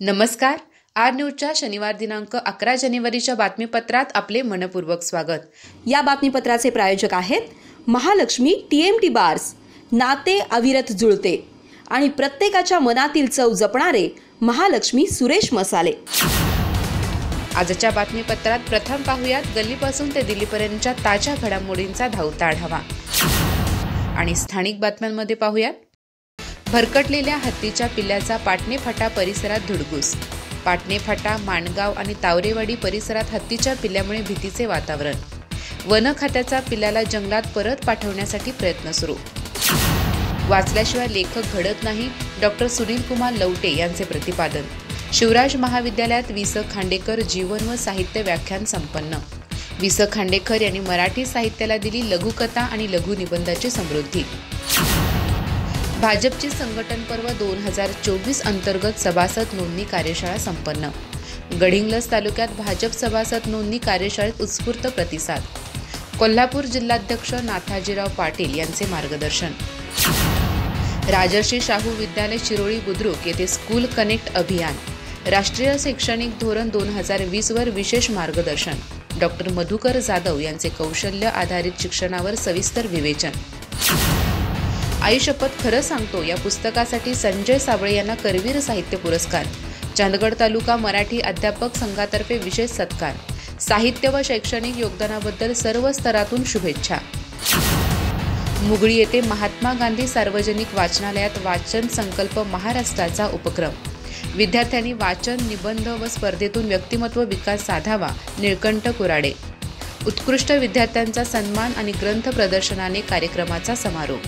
नमस्कार. आर न्यूजच्या शनिवार दिनांक 11 जानेवारीच्या बातमीपत्रात आपले मनपूर्वक स्वागत. या बातमीपत्राचे प्रायोजक आहेत महालक्ष्मी TMT बार्स. नाते अविरत जुळते आणि प्रत्येकाच्या मनातील चव जपणारे महालक्ष्मी सुरेश मसाले. आजच्या बातमीपत्रात प्रथम पाहूयात गल्लीपासून ते दिल्लीपर्यंतच्या ताज्या घडामोडींचा धावता आढावा. आणि स्थानिक बातम्यांमध्ये पाहूयात भरकटलेल्या हत्तीच्या पिल्ल्याचा पाटणे फाटा परिसरात धुडगूस. पाटणे फाटा, माणगाव आणि तावरेवाडी परिसरात हत्तीच्या पिल्ल्यामुळे भीतीचे वातावरण. वन खात्याचा पिल्ल्याला जंगलात परत पाठवण्यासाठी प्रयत्न सुरू. वाचल्याशिवाय लेखक घडत नाही, डॉक्टर सुनील कुमार लवटे यांचे प्रतिपादन. शिवराज महाविद्यालयात वि. स. खांडेकर जीवन व साहित्य व्याख्यान संपन्न. वि. स. खांडेकर यांनी मराठी साहित्याला दिली लघुकथा आणि लघुनिबंधाची समृद्धी. भाजपची संघटन पर्व 2024 अंतर्गत सभासद नोंदणी कार्यशाळा संपन्न. गडिंग्लज तालुक्यात भाजप सभासद नोंदणी कार्यशाळेत उत्स्फूर्त प्रतिसाद. कोल्हापूर जिल्हाध्यक्ष नाथाजीराव पाटील यांचे मार्गदर्शन. राजर्षी शाहू विद्यालय शिरोळी बुद्रुक येथे स्कूल कनेक्ट अभियान. राष्ट्रीय शैक्षणिक धोरण 2020 वर विशेष मार्गदर्शन. डॉक्टर मधुकर जाधव यांचे कौशल्य आधारित शिक्षणावर सविस्तर विवेचन. आई शपथ खरं सांगतो या पुस्तकासाठी संजय साबळे यांना करवीर साहित्य पुरस्कार. चंदगड तालुका मराठी अध्यापक संघातर्फे विशेष सत्कार. साहित्य व शैक्षणिक योगदानाबद्दल सर्व स्तरातून शुभेच्छा. मुगळी येथे महात्मा गांधी सार्वजनिक वाचनालयात वाचन संकल्प महाराष्ट्राचा उपक्रम. विद्यार्थ्यांनी वाचन, निबंध व स्पर्धेतून व्यक्तिमत्व विकास साधावा. निळकंठ कुराडे. उत्कृष्ट विद्यार्थ्यांचा सन्मान आणि ग्रंथ प्रदर्शनाने कार्यक्रमाचा समारोप.